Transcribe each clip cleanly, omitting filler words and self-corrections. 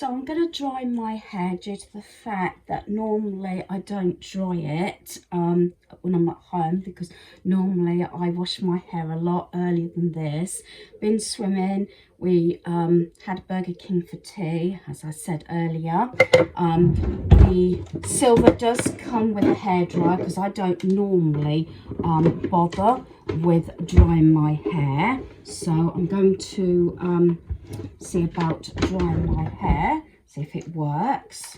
So I'm going to dry my hair due to the fact that normally I don't dry it when I'm at home, because normally I wash my hair a lot earlier than this. Been swimming, we had a Burger King for tea, as I said earlier. The Silver does come with a hairdryer because I don't normally bother with drying my hair. So I'm going to see about drying my hair, see if it works.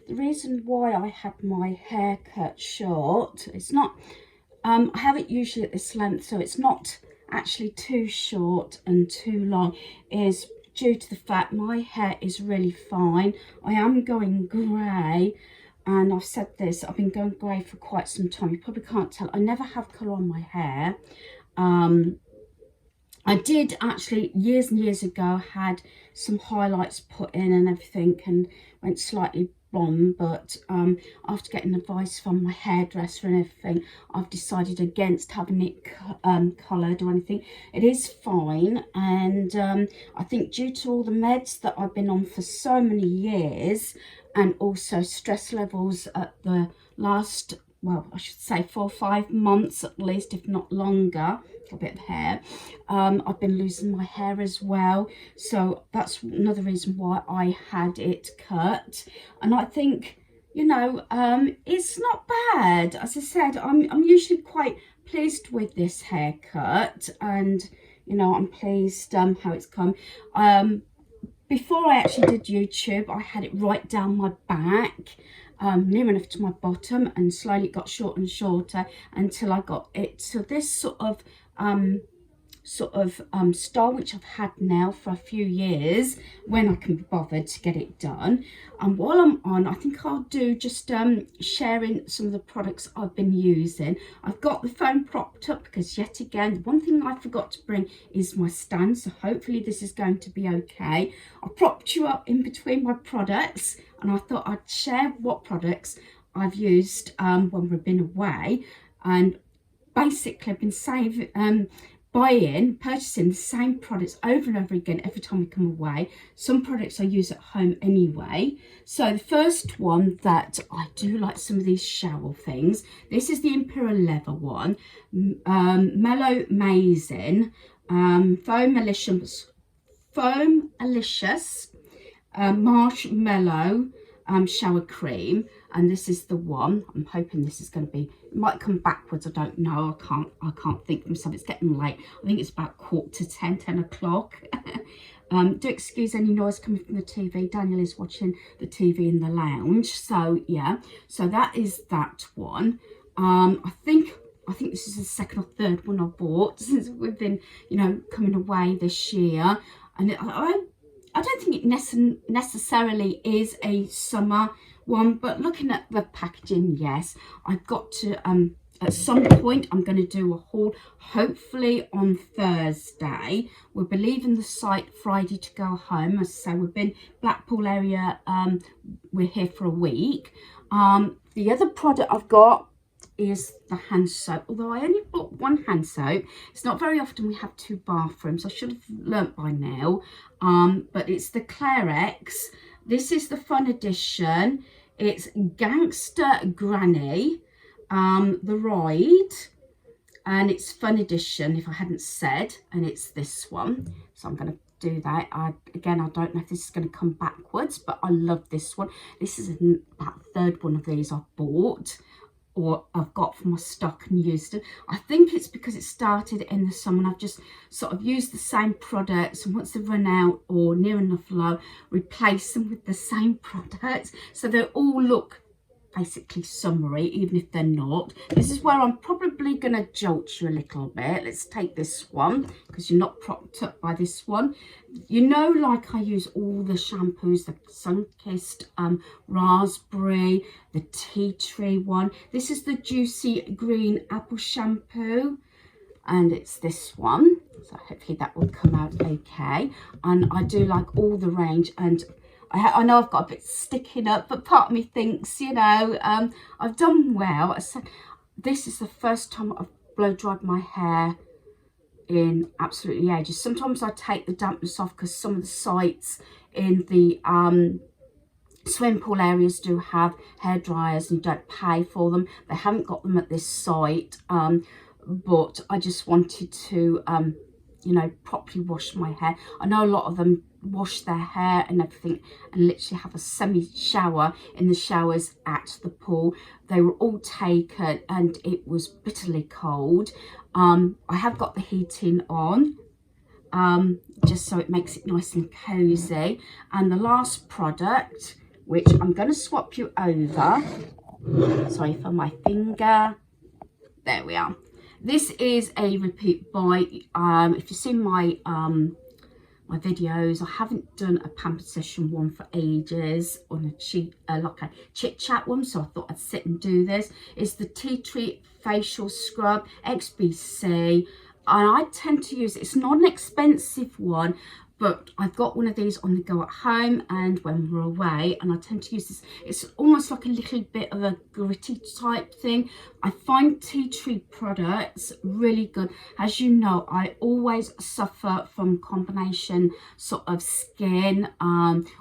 The reason why I had my hair cut short, it's not, I have it usually at this length, so it's not actually too short and too long, is due to the fact my hair is really fine. I am going grey, and I've said this, I've been going grey for quite some time. You probably can't tell, I never have colour on my hair. I did actually years and years ago had some highlights put in and everything, and went slightly blonde, but after getting advice from my hairdresser and everything, I've decided against having it coloured or anything. It is fine, and I think due to all the meds that I've been on for so many years, and also stress levels at the last, well, I should say 4 or 5 months at least, if not longer, a bit of hair. I've been losing my hair as well, so that's another reason why I had it cut. And I think, you know, it's not bad. As I said, I'm usually quite pleased with this haircut, and you know, I'm pleased how it's come. Before I actually did YouTube, I had it right down my back, near enough to my bottom, and slowly it got shorter and shorter until I got it to this sort of style, which I've had now for a few years when I can be bothered to get it done. And while I'm on, I think I'll do just sharing some of the products I've been using. I've got the phone propped up because, yet again, one thing I forgot to bring is my stand, so hopefully this is going to be okay. I propped you up in between my products, and I thought I'd share what products I've used when we've been away. And basically I've been purchasing the same products over and over again every time we come away. Some products I use at home anyway. So the first one that I do like, some of these shower things, this is the Imperial Leather one, Mellow Amazing, Foam Alicious Marshmallow shower cream, and this is the one. I'm hoping this is going to be, it might come backwards, I don't know, I can't think for myself. It's getting late. I think it's about 10:15, 10 o'clock. Do excuse any noise coming from the TV. Daniel is watching the TV in the lounge, so yeah, so that is that one. I think this is the second or third one I bought since we've been, you know, coming away this year. And I don't think it necessarily is a summer one, but looking at the packaging, yes, I've got to, at some point, I'm going to do a haul, hopefully on Thursday. We'll be leaving the site Friday to go home. As I say, we've been Blackpool area, we're here for a week. The other product I've got is the hand soap, although I only bought one hand soap. It's not very often we have 2 bathrooms. I should have learnt by now, but it's the Clarex. This is the fun edition. It's Gangster Granny, the Ride, and it's fun edition, if I hadn't said, and it's this one. So I'm going to do that. Again, I don't know if this is going to come backwards, but I love this one. This is about the third one of these I've bought, or I've got from my stock and used it. I think it's because it started in the summer and I've just sort of used the same products, and once they've run out or near enough low, replace them with the same products, so they all look basically summery, even if they're not. This is where I'm probably going to jolt you a little bit. Let's take this one, because you're not propped up by this one. You know, like I use all the shampoos, the Sunkissed Raspberry, the Tea Tree one. This is the Juicy Green Apple Shampoo, and it's this one. So hopefully that will come out okay. And I do like all the range, and I know I've got a bit sticking up, but part of me thinks, you know, I've done well. I said, this is the first time I've blow dried my hair in absolutely ages. Sometimes I take the dampness off because some of the sites in the swimming pool areas do have hair dryers and you don't pay for them. They haven't got them at this site, but I just wanted to you know, properly wash my hair. I know a lot of them wash their hair and everything and literally have a semi shower in the showers at the pool. They were all taken and it was bitterly cold. I have got the heating on, just so it makes it nice and cozy. And the last product, which I'm going to swap you over, sorry for my finger, there we are. This is a repeat buy. If you've seen my my videos, I haven't done a pamper session one for ages, on a like a chit chat one, so I thought I'd sit and do this. It's the Tea Tree Facial Scrub XBC, and I tend to use it. It's not an expensive one, but I've got one of these on the go at home and when we're away, and I tend to use this. It's almost like a little bit of a gritty type thing. I find tea tree products really good. As you know, I always suffer from combination sort of skin,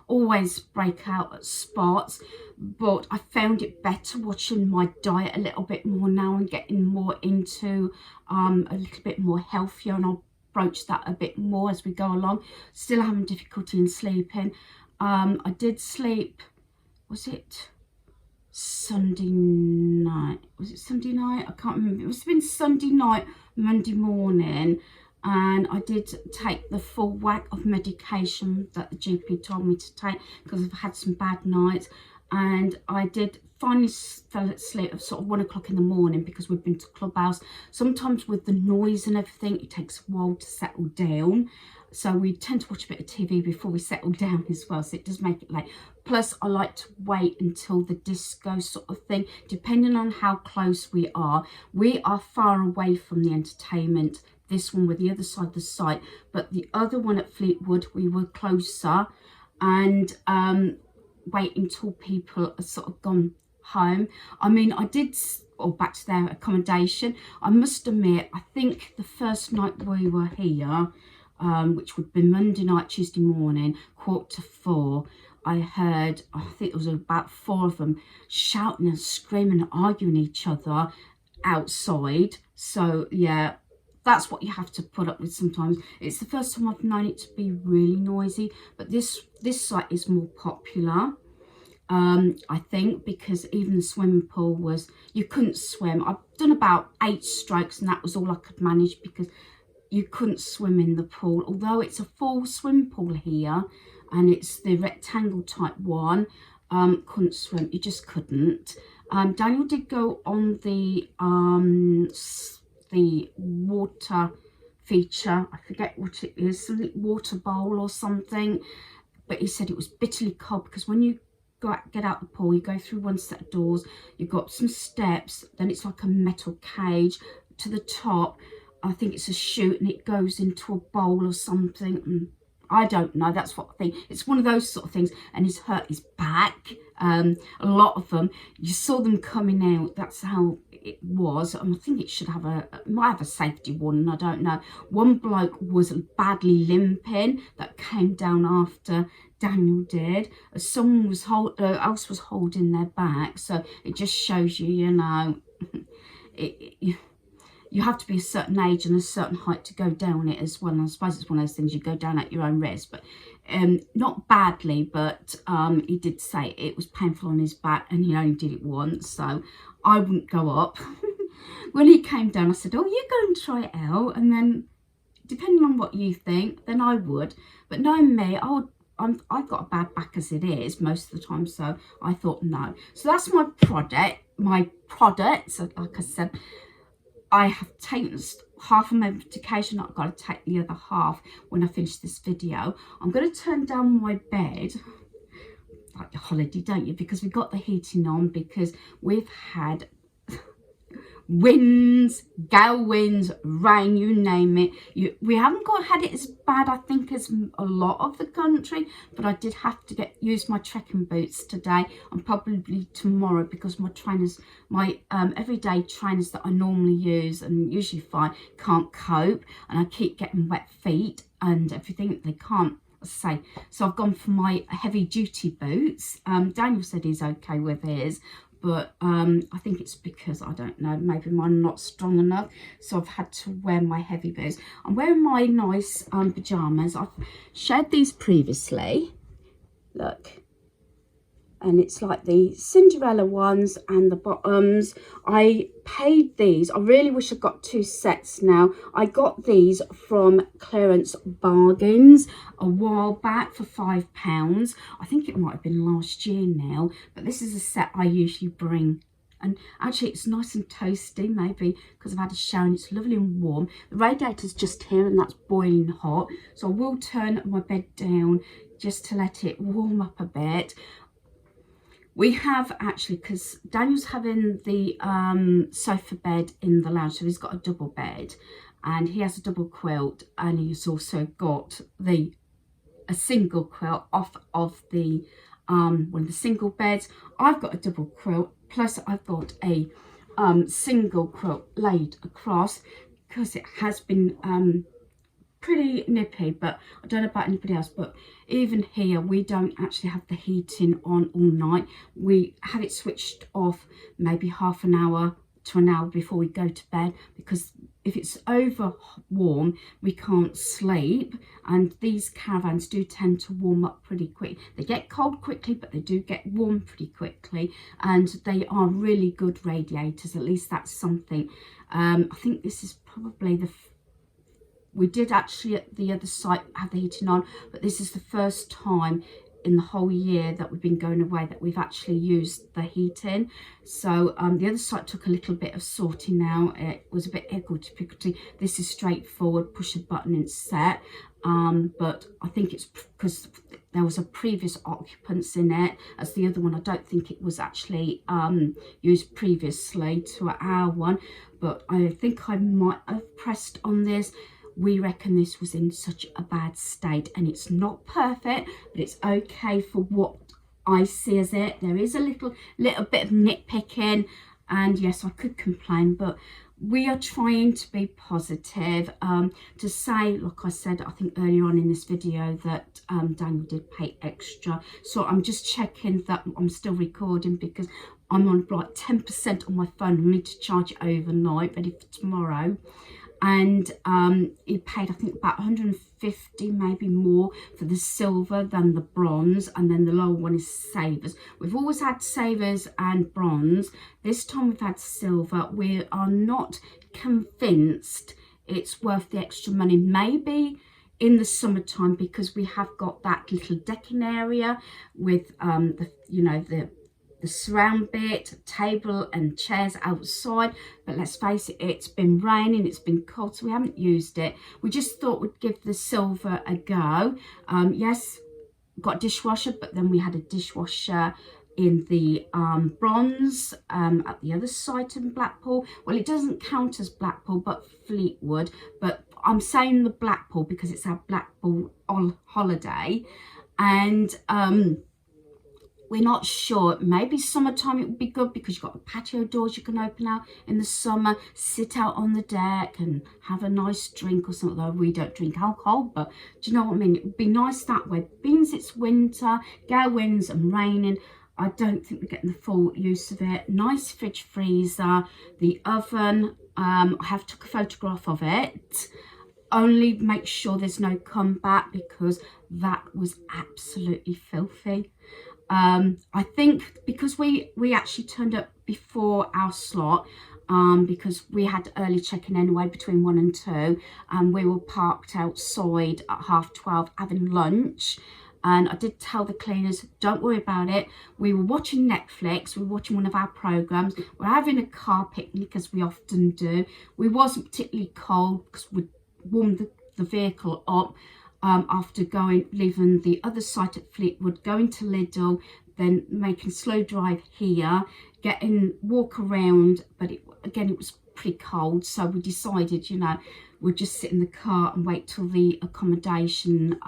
always break out spots, but I found it better watching my diet a little bit more now and getting more into a little bit more healthier, and I'll broach that a bit more as we go along. Still having difficulty in sleeping. I did sleep, was it Sunday night? Was it Sunday night? I can't remember. It must have been Sunday night, Monday morning, and I did take the full whack of medication that the GP told me to take because I've had some bad nights. And I did finally fell asleep at sort of 1 o'clock in the morning because we've been to Clubhouse. Sometimes with the noise and everything, it takes a while to settle down. So we tend to watch a bit of TV before we settle down as well. So it does make it late. Plus, I like to wait until the disco sort of thing, depending on how close we are. We are far away from the entertainment. This one, with the other side of the site. But the other one at Fleetwood, we were closer. And wait until people are sort of gone home. I mean, I did, or back to their accommodation. I must admit, I think the first night we were here, which would be Monday night, Tuesday morning, 3:45, I heard, I think there was about 4 of them shouting and screaming and arguing each other outside. So yeah, that's what you have to put up with sometimes. It's the first time I've known it to be really noisy, but this site is more popular. I think because even the swimming pool was, you couldn't swim. I've done about 8 strokes and that was all I could manage because you couldn't swim in the pool. Although it's a full swimming pool here and it's the rectangle type one, couldn't swim. You just couldn't. Daniel did go on the water feature. I forget what it is, something water bowl or something. But he said it was bitterly cold because when you get out the pool, you go through one set of doors, you've got some steps, then it's like a metal cage to the top. I think it's a chute and it goes into a bowl or something. I don't know, that's what I think. It's one of those sort of things, and he's hurt his back. A lot of them, you saw them coming out, that's how it was. I think it should have might have a safety warning, I don't know. One bloke was badly limping that came down after Daniel did. Someone was else was holding their back, so it just shows you, you know, you have to be a certain age and a certain height to go down it as well. And I suppose it's one of those things you go down at your own risk, but not badly, but he did say it was painful on his back and he only did it once, so I wouldn't go up. When he came down, I said, oh, you go and try it out, and then depending on what you think, then I would. But knowing me, I've got a bad back as it is most of the time, so I thought no. So that's my product. So like I said, I have taken half of my medication. I've got to take the other half when I finish this video. I'm going to turn down my bed, like a holiday, don't you? Because we've got the heating on, because we've had winds, gale winds, rain, you name it. We haven't had it as bad, I think, as a lot of the country, but I did have to use my trekking boots today and probably tomorrow, because my trainers, my everyday trainers that I normally use and usually find, can't cope, and I keep getting wet feet and everything. They can't say. So I've gone for my heavy duty boots. Daniel said he's okay with his, but I think it's because, I don't know, maybe mine are not strong enough, so I've had to wear my heavy boots. I'm wearing my nice pyjamas. I've shared these previously, look, and it's like the Cinderella ones and the bottoms. I paid these, I really wish I got 2 sets now. I got these from Clearance Bargains a while back for £5. I think it might have been last year now, but this is a set I usually bring. And actually it's nice and toasty, maybe because I've had a shower and it's lovely and warm. The radiator's just here and that's boiling hot, so I will turn my bed down just to let it warm up a bit. We have actually, because Daniel's having the sofa bed in the lounge, so he's got a double bed and he has a double quilt, and he's also got a single quilt off of the one of the single beds. I've got a double quilt, plus I've got a single quilt laid across, because it has been pretty nippy, but I don't know about anybody else, but even here we don't actually have the heating on all night. We have it switched off maybe half an hour to an hour before we go to bed, because if it's over warm we can't sleep, and these caravans do tend to warm up pretty quick. They get cold quickly, but they do get warm pretty quickly, and they are really good radiators. At least that's something. I think this is probably we did actually at the other site have the heating on, but this is the first time in the whole year that we've been going away that we've actually used the heating. So the other site took a little bit of sorting out. It was a bit higgledy-piggledy. This is straightforward, push a button and set. But I think it's because there was a previous occupants in it, as the other one I don't think it was actually used previously to our one, but I think I might have pressed on this. We reckon this was in such a bad state, and it's not perfect, but it's okay for what I see as it. There is a little bit of nitpicking, and yes, I could complain, but we are trying to be positive, to say, like I said, I think earlier on in this video, that Daniel did pay extra. So I'm just checking that I'm still recording, because I'm on like 10% on my phone. I need to charge it overnight, ready for tomorrow. And he paid, I think, about 150, maybe more, for the silver than the bronze, and then the lower one is savers. We've always had savers and bronze. This time we've had silver. We are not convinced it's worth the extra money. Maybe in the summertime, because we have got that little decking area with the surround bit, table and chairs outside. But let's face it, it's been raining, it's been cold, so we haven't used it. We just thought we'd give the silver a go. Yes, got a dishwasher, but then we had a dishwasher in the bronze at the other site in Blackpool. Well, it doesn't count as Blackpool, but Fleetwood. But I'm saying the Blackpool because it's our Blackpool on holiday. And we're not sure. Maybe summertime it would be good, because you've got the patio doors you can open out in the summer, sit out on the deck and have a nice drink or something. Though we don't drink alcohol, but do you know what I mean? It would be nice that way. Being it's winter, gale winds and raining, I don't think we're getting the full use of it. Nice fridge freezer, the oven. I have took a photograph of it. Only make sure there's no comeback, because that was absolutely filthy. I think because we actually turned up before our slot, because we had early check-in anyway between 1 and 2, and we were parked outside at 12:30 having lunch. And I did tell the cleaners, don't worry about it. We were watching Netflix, we were watching one of our programs, we're having a car picnic as we often do. We wasn't particularly cold because we warmed the vehicle up. After leaving the other site at Fleetwood, going to Lidl, then making slow drive here, walk around, but again it was pretty cold, so we decided, you know, we'd just sit in the car and wait till the accommodation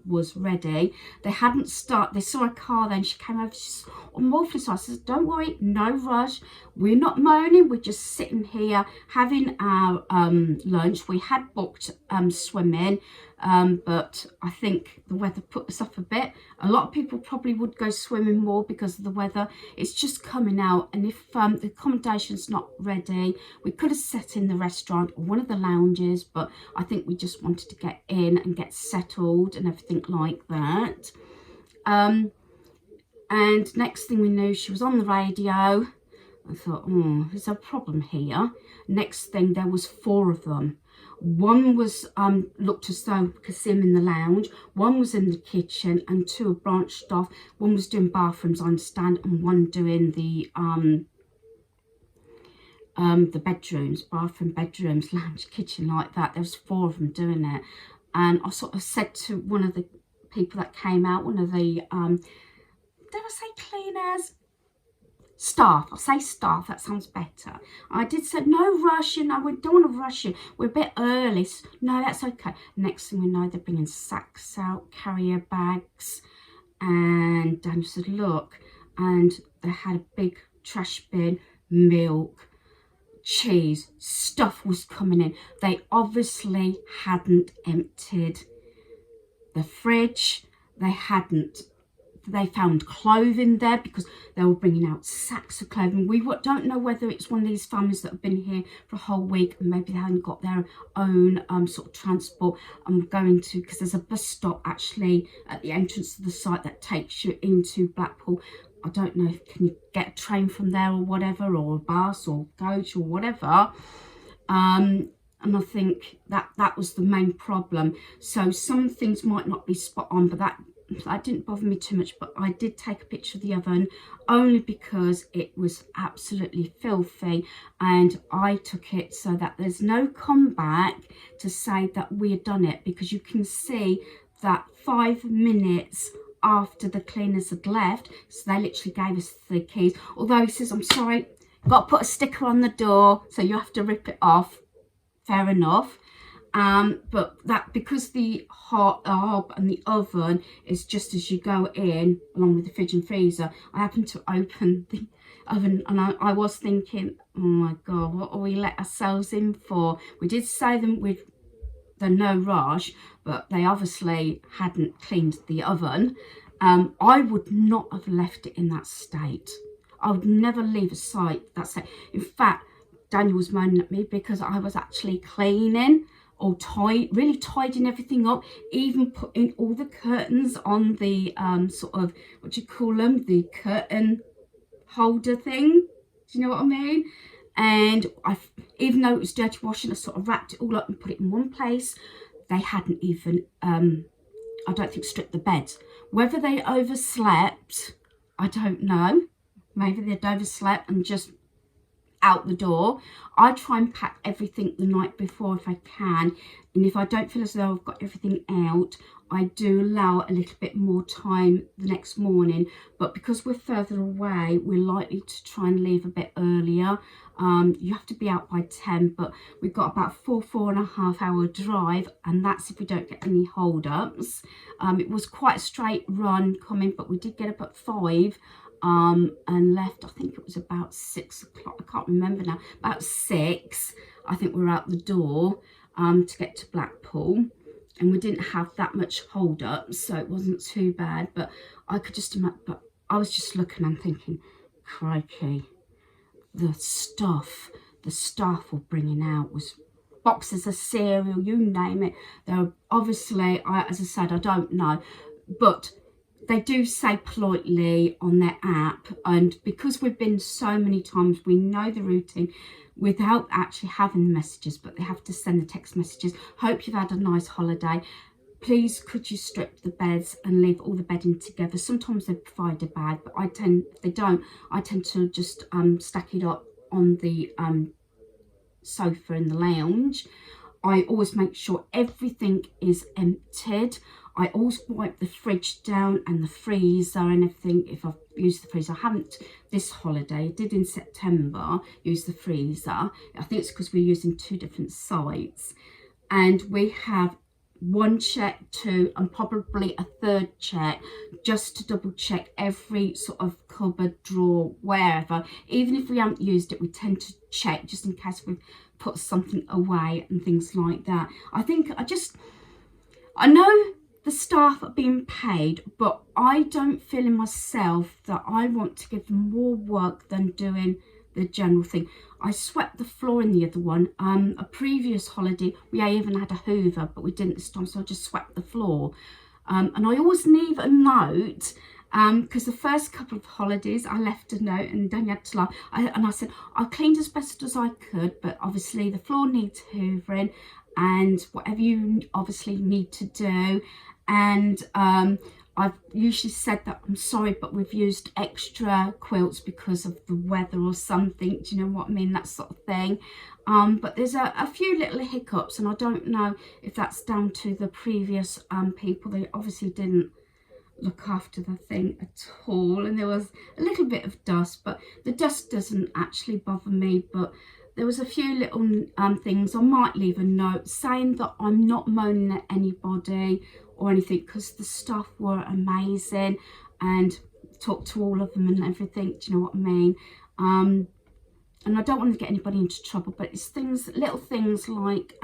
was ready. They hadn't started, they saw a car then, she came over, she's on awfully sorry. I said, don't worry, no rush, we're not moaning, we're just sitting here having our lunch. We had booked swimming, but I think the weather put us off a bit. A lot of people probably would go swimming more because of the weather. It's just coming out, and if the accommodation's not ready, we could have sat in the restaurant or one of the lounges, but I think we just wanted to get in and get settled and everything like that. And next thing we knew, she was on the radio. I thought, oh, there's a problem here. Next thing, there was 4 of them. One was looked as though we could see him in the lounge, one was in the kitchen, and 2 had branched off. One was doing bathrooms, I understand, and one doing the bedrooms, bathroom, bedrooms, lounge, kitchen, like that. There was 4 of them doing it. And I sort of said to one of the people that came out, one of the did I say cleaners? Staff, I'll say staff, that sounds better. I did say, no rush, you know, we don't want to rush you, we're a bit early. No, that's okay. Next thing we know, they're bringing sacks out, carrier bags, and Daniel said, look, and they had a big trash bin, milk, cheese, stuff was coming in. They obviously hadn't emptied the fridge, they found clothing there because they were bringing out sacks of clothing. We don't know whether it's one of these families that have been here for a whole week and maybe they haven't got their own sort of transport. I'm going to, because there's a bus stop actually at the entrance to the site that takes you into Blackpool. I don't know, can you get a train from there or whatever, or a bus or coach or whatever. And I think that was the main problem. So some things might not be spot on, but that didn't bother me too much. But I did take a picture of the oven only because it was absolutely filthy, and I took it so that there's no comeback to say that we had done it, because you can see that 5 minutes after the cleaners had left, so they literally gave us the keys, although he says, I'm sorry, got to put a sticker on the door, so you have to rip it off. Fair enough. But that, because the hob and the oven is just as you go in, along with the fridge and freezer, I happened to open the oven, and I was thinking, oh my god, what are we let ourselves in for? We did say them with the no rush, but they obviously hadn't cleaned the oven. I would not have left it in that state. I would never leave a site that state. In fact, Daniel was moaning at me because I was actually cleaning or really tidying everything up, even putting all the curtains on the sort of, what do you call them, the curtain holder thing. Do you know what I mean? And even though it was dirty washing, I sort of wrapped it all up and put it in one place. They hadn't even, I don't think, stripped the beds. Whether they overslept, I don't know. Maybe they'd overslept and just out the door. I try and pack everything the night before if I can, and if I don't feel as though I've got everything out, I do allow a little bit more time the next morning. But because we're further away, we're likely to try and leave a bit earlier. You have to be out by 10, but we've got about 4.5 hour drive, and that's if we don't get any hold-ups. It was quite a straight run coming, but we did get up at 5 and left, I think it was about 6 o'clock, I can't remember now, about 6, I think we were out the door to get to Blackpool, and we didn't have that much hold up, so it wasn't too bad. But I could just imagine, but I was just looking and thinking, crikey, the stuff the staff were bringing out was boxes of cereal, you name it. They're obviously, as I said, I don't know, but they do say politely on their app, and because we've been so many times, we know the routine without actually having the messages, but they have to send the text messages. Hope you've had a nice holiday. Please could you strip the beds and leave all the bedding together. Sometimes they provide a bag, but if they don't, I tend to just stack it up on the sofa in the lounge. I always make sure everything is emptied. I always wipe the fridge down and the freezer and everything if I've used the freezer. I haven't this holiday. I did in September use the freezer. I think it's because we're using 2 different sites. And we have 1 check, 2, and probably a 3rd check, just to double check every sort of cupboard, drawer, wherever. Even if we haven't used it, we tend to check just in case we've put something away and things like that. I know the staff are being paid, but I don't feel in myself that I want to give them more work than doing the general thing. I swept the floor in the other one. A previous holiday, we even had a hoover, but we didn't this time, so I just swept the floor. And I always leave a note, because the first couple of holidays I left a note and then you had to laugh. I said, I cleaned as best as I could, but obviously the floor needs hoovering and whatever you obviously need to do. And I've usually said that I'm sorry, but we've used extra quilts because of the weather or something. Do you know what I mean? That sort of thing. But there's a few little hiccups, and I don't know if that's down to the previous people. They obviously didn't look after the thing at all, and there was a little bit of dust, but the dust doesn't actually bother me. But there was a few little things. I might leave a note saying that I'm not moaning at anybody or anything, because the staff were amazing and talked to all of them and everything. Do you know what I mean? And I don't want to get anybody into trouble, but it's things, little things like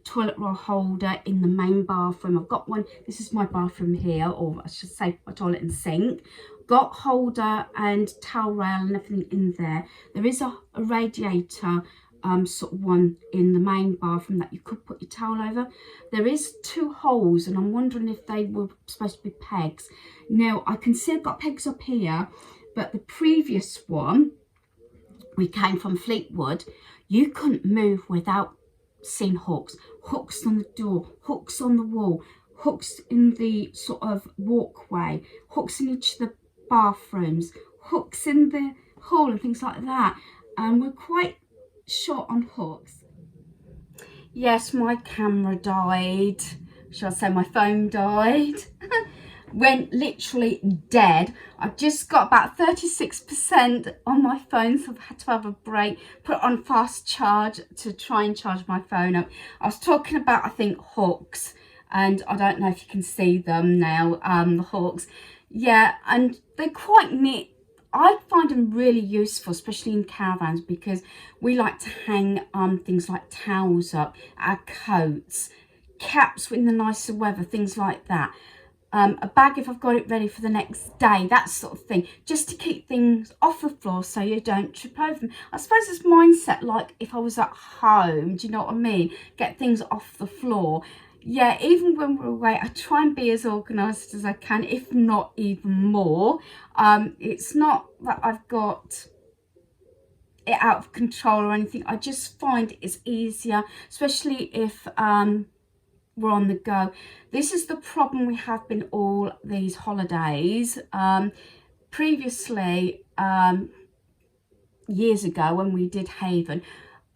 toilet roll holder in the main bathroom. I've got one. This is my bathroom here, or I should say my toilet and sink. Got holder and towel rail and everything in there. There is a radiator sort of one in the main bathroom that you could put your towel over. There is 2 holes, and I'm wondering if they were supposed to be pegs. Now I can see I've got pegs up here, but the previous one, we came from Fleetwood, you couldn't move without seeing hooks. Hooks on the door, hooks on the wall, hooks in the sort of walkway, hooks in each of the bathrooms, hooks in the hall and things like that. And we're quite short on hooks. Yes, my camera died. Shall I say my phone died? Went literally dead. I've just got about 36% on my phone, so I've had to have a break, put it on fast charge to try and charge my phone up. I was talking about, I think, hooks, and I don't know if you can see them now, the hooks. Yeah, and they're quite neat. I find them really useful, especially in caravans, because we like to hang things like towels up, our coats, caps in the nicer weather, things like that. A bag if I've got it ready for the next day, that sort of thing, just to keep things off the floor so you don't trip over them. I suppose it's mindset like if I was at home, do you know what I mean? Get things off the floor. Yeah, even when we're away, I try and be as organised as I can, if not even more. It's not that I've got it out of control or anything. I just find it's easier, especially if we're on the go. This is the problem we have been all these holidays. Previously, years ago when we did Haven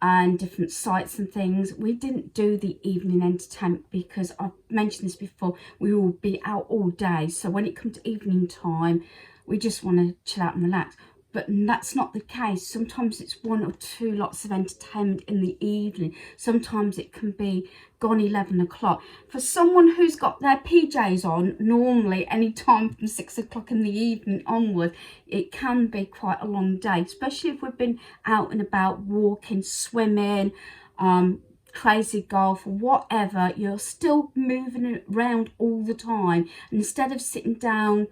and different sites and things, we didn't do the evening entertainment because I've mentioned this before, we will be out all day. So when it comes to evening time, we just want to chill out and relax. But that's not the case. Sometimes it's 1 or 2 lots of entertainment in the evening. Sometimes it can be gone 11 o'clock. For someone who's got their PJs on, normally any time from 6 o'clock in the evening onward, it can be quite a long day, especially if we've been out and about walking, swimming, crazy golf, or whatever. You're still moving around all the time. And instead of sitting down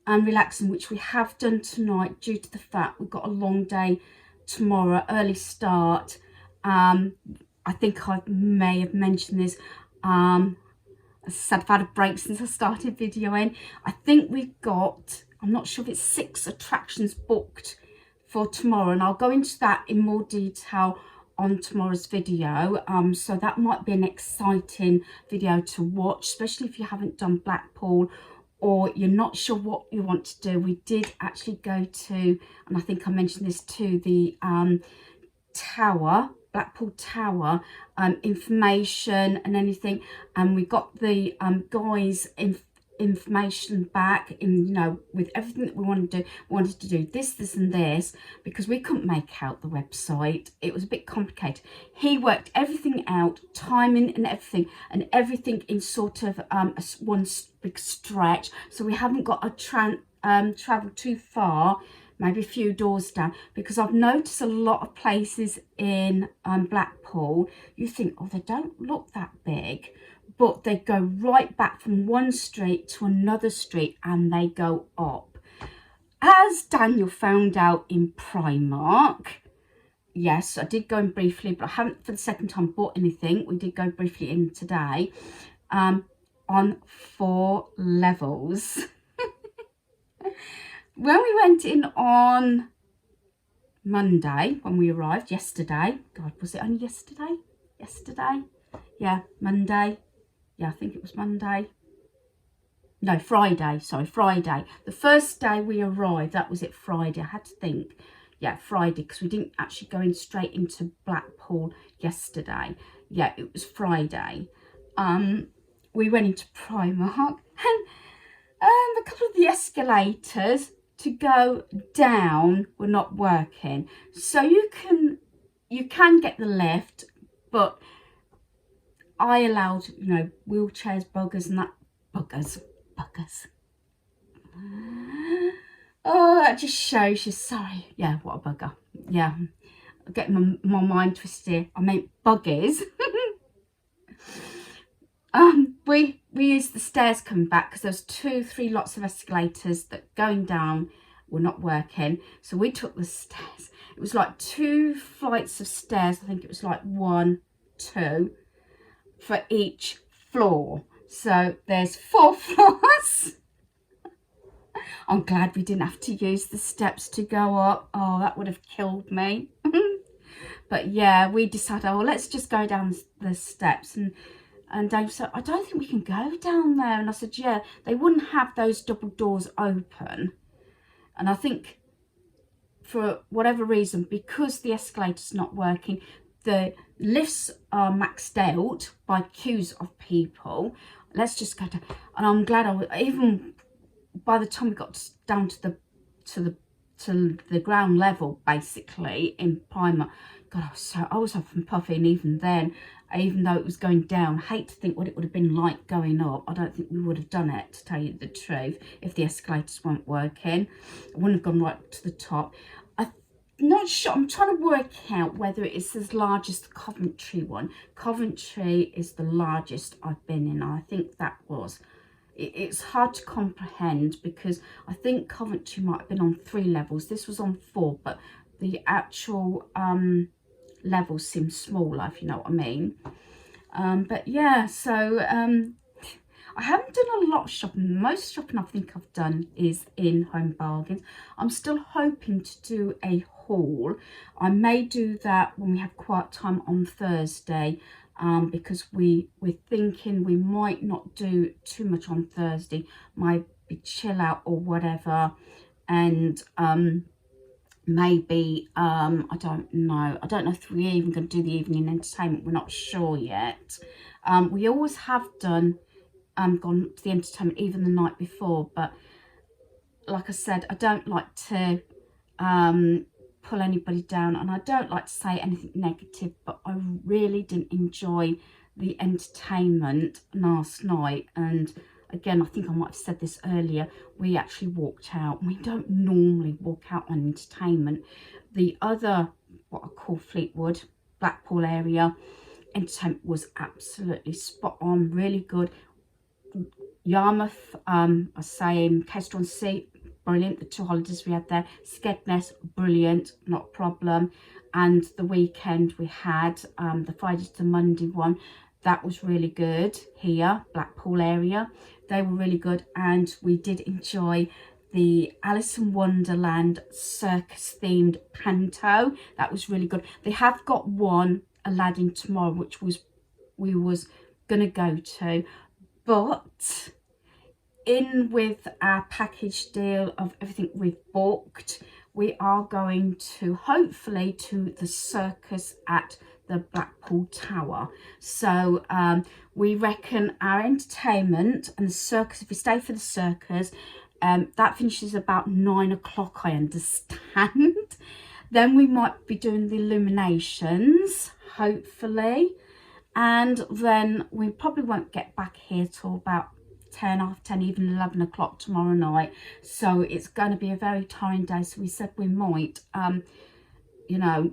and relaxing, which we have done tonight due to the fact we've got a long day tomorrow, early start. I think I may have mentioned this. As I said, I've had a break since I started videoing. I think we've got, I'm not sure if it's 6 attractions booked for tomorrow, and I'll go into that in more detail on tomorrow's video. So that might be an exciting video to watch, especially if you haven't done Blackpool or you're not sure what you want to do. We did actually go to, and I think I mentioned this too, the Tower Blackpool Tower information and anything, and we got the guys information back in, you know, with everything that we wanted to do this and this, because we couldn't make out the website. It was a bit complicated. He worked everything out, timing and everything in sort of one big stretch, so we haven't got to travel too far, maybe a few doors down, because I've noticed a lot of places in Blackpool, you think, oh, they don't look that big, but they go right back from one street to another street and they go up. As Daniel found out in Primark, yes, I did go in briefly, but I haven't for the second time bought anything. We did go briefly in today, on 4 levels. When we went in on Monday, when we arrived yesterday, God, was it only yesterday? Yeah, Monday. Yeah, I think it was Monday. No, Friday. Sorry, Friday. The first day we arrived, that was it, Friday. I had to think. Yeah, Friday, because we didn't actually go in straight into Blackpool yesterday. Yeah, it was Friday. We went into Primark, and a couple of the escalators to go down were not working. So you can get the lift, but I allowed, you know, wheelchairs, buggers and that. Buggers. Oh, that just shows you. Sorry. Yeah, what a bugger. Yeah, I'm getting my mind twisted. I meant buggies. We used the stairs coming back because there was 2-3 lots of escalators that going down were not working. So we took the stairs. It was like 2 flights of stairs. I think it was like 1, 2 for each floor. So there's 4 floors. I'm glad we didn't have to use the steps to go up. Oh, that would have killed me. But yeah, we decided, oh, let's just go down the steps. And Dave said, I don't think we can go down there. And I said, yeah, they wouldn't have those double doors open. And I think for whatever reason, because the escalator's not working, the lifts are maxed out by queues of people. Let's just go down. And I'm glad even by the time we got down to the ground level, basically in Primark, God, I was huffing and puffy, and even then, even though it was going down, I hate to think what it would have been like going up. I don't think we would have done it, to tell you the truth, if the escalators weren't working. I wouldn't have gone right to the top. I'm not sure. I'm trying to work out whether it is as large as the Coventry one. Coventry is the largest I've been in. I think that was. It's hard to comprehend because I think Coventry might have been on 3 levels. This was on 4, but the actual levels seem smaller, if you know what I mean. But yeah, so I haven't done a lot of shopping. Most shopping I think I've done is in Home Bargains. I'm still hoping to do a haul. I may do that when we have quiet time on Thursday, because we're thinking we might not do too much on Thursday. Might be chill out or whatever, and maybe I don't know if we're even going to do the evening entertainment. We're not sure yet. We always have done gone to the entertainment even the night before, but like I said, I don't like to pull anybody down, and I don't like to say anything negative, but I really didn't enjoy the entertainment last night. And again, I think I might have said this earlier, we actually walked out. We don't normally walk out on entertainment. The other, what I call Fleetwood, Blackpool area entertainment was absolutely spot on, really good. Yarmouth, I say in Cester-on-Sea, brilliant. The 2 holidays we had there. Skegness, brilliant, not a problem. And the weekend we had the Friday to Monday one, that was really good here, Blackpool area. They were really good, and we did enjoy the Alice in Wonderland circus themed panto. That was really good. They have got one Aladdin tomorrow, which we was gonna go to, but in with our package deal of everything we've booked, we are going to, hopefully, to the circus at the Blackpool Tower. So we reckon our entertainment and the circus, if we stay for the circus, that finishes about 9 o'clock, I understand. Then we might be doing the illuminations, hopefully. And then we probably won't get back here till about 10, half 10, even 11 o'clock tomorrow night. So it's going to be a very tiring day. So we said we might, you know,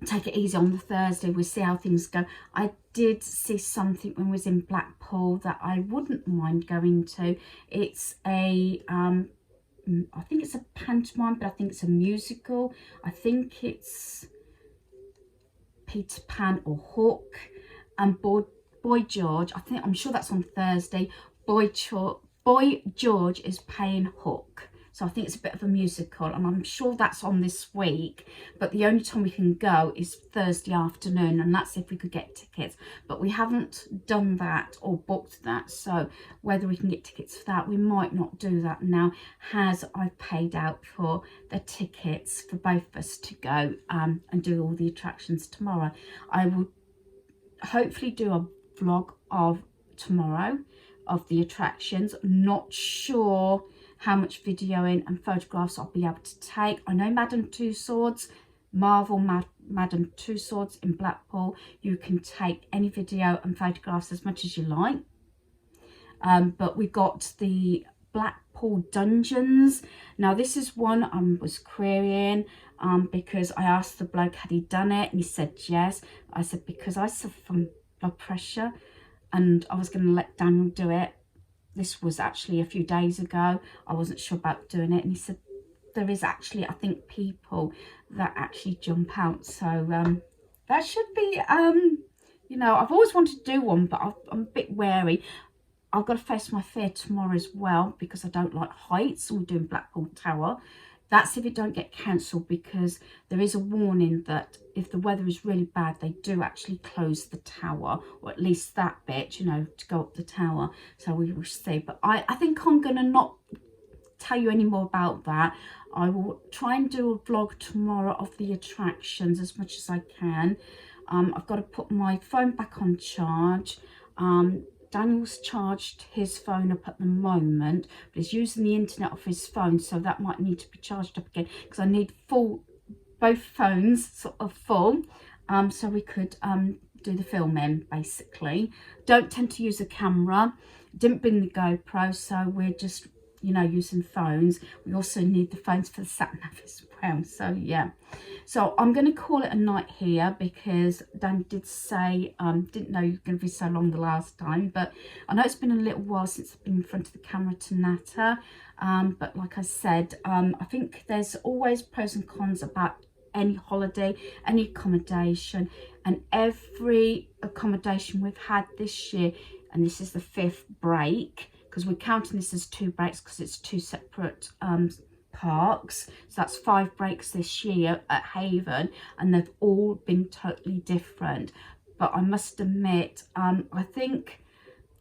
take it easy on the Thursday. We'll see how things go. I did see something when we was in Blackpool that I wouldn't mind going to. It's a I think it's a pantomime, but I think it's a musical. I think it's Peter Pan or Hook, and Boy George. I'm sure that's on Thursday. Boy George is playing Hook. So I think it's a bit of a musical, and I'm sure that's on this week. But the only time we can go is Thursday afternoon, and that's if we could get tickets. But we haven't done that or booked that, so whether we can get tickets for that, we might not do that now, as I've paid out for the tickets for both of us to go and do all the attractions tomorrow. I will hopefully do a vlog of tomorrow of the attractions. Not sure how much videoing and photographs I'll be able to take. I know Madame Tussauds, Marvel Madame Tussauds in Blackpool, you can take any video and photographs as much as you like. But we got the Blackpool Dungeons. Now this is one I was querying because I asked the bloke had he done it, and he said yes. I said because I suffer from blood pressure and I was going to let Daniel do it. This was actually a few days ago. I wasn't sure about doing it, and he said there is actually, I think, people that actually jump out. So that should be, you know, I've always wanted to do one, but I'm a bit wary. I've got to face my fear tomorrow as well, because I don't like heights. We're doing Blackpool Tower. That's if it don't get cancelled, because there is a warning that if the weather is really bad, they do actually close the tower, or at least that bit, you know, to go up the tower. So we will see. But I think I'm going to not tell you any more about that. I will try and do a vlog tomorrow of the attractions as much as I can. I've got to put my phone back on charge. Daniel's charged his phone up at the moment, but he's using the internet off his phone, so that might need to be charged up again, because I need both phones sort of full, so we could do the filming basically. Don't tend to use a camera, didn't bring the GoPro, so we're just, you know, using phones. We also need the phones for the sat-nav as well. So yeah, so I'm going to call it a night here, because Dan did say didn't know you were going to be so long the last time, but I know it's been a little while since I've been in front of the camera to natter, but like I said, I think there's always pros and cons about any holiday, any accommodation, and every accommodation we've had this year, and this is the 5th break, because we're counting this as 2 breaks because it's 2 separate parks. So that's 5 breaks this year at Haven, and they've all been totally different. But I must admit, I think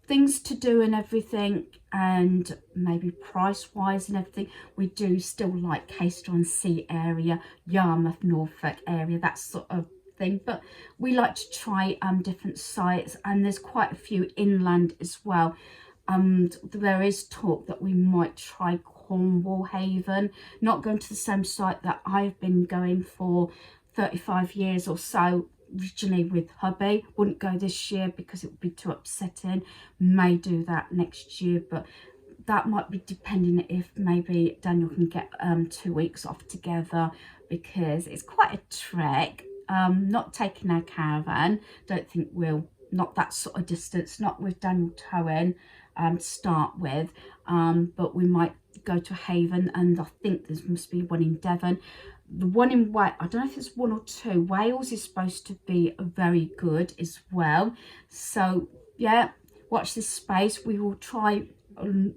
things to do and everything, and maybe price wise and everything, we do still like Caister-on-Sea area, Yarmouth, Norfolk area, that sort of thing. But we like to try different sites, and there's quite a few inland as well. There is talk that we might try Cornwall Haven, not going to the same site that I've been going for 35 years or so, originally with hubby. Wouldn't go this year because it would be too upsetting. May do that next year, but that might be depending if maybe Daniel can get 2 weeks off together, because it's quite a trek. Not taking our caravan, don't think we'll, not that sort of distance, not with Daniel towing to start with, but we might go to Haven, and I think there must be one in Devon. The one in Wales, I don't know if it's 1 or 2. Wales is supposed to be very good as well. So yeah, watch this space. We will try, you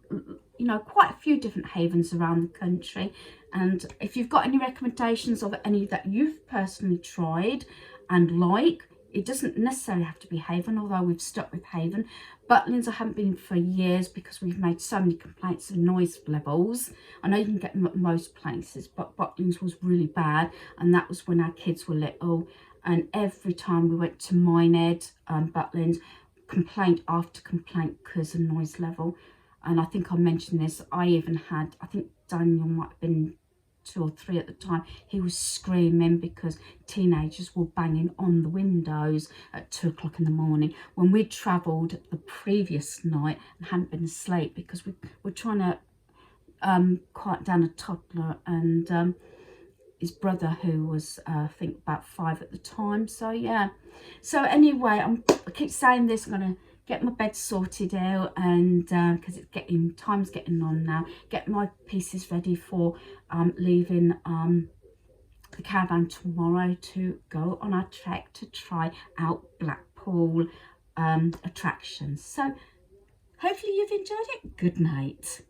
know, quite a few different havens around the country. And if you've got any recommendations of any that you've personally tried and like, it doesn't necessarily have to be Haven, although we've stuck with Haven. Butlins I haven't been for years because we've made so many complaints of noise levels. I know you can get them at most places, but Butlins was really bad, and that was when our kids were little. And every time we went to Minehead, Butlins, complaint after complaint because of noise level. And I think I mentioned this, I even had, I think Daniel might have been 2 or 3 at the time, he was screaming because teenagers were banging on the windows at 2 o'clock in the morning when we'd travelled the previous night and hadn't been asleep, because we were trying to quiet down a toddler and his brother, who was I think about 5 at the time. So yeah, so anyway, I keep saying this, I'm gonna get my bed sorted out, and because it's time's getting on now, get my pieces ready for leaving the caravan tomorrow to go on our trek to try out Blackpool attractions. So hopefully you've enjoyed it. Good night.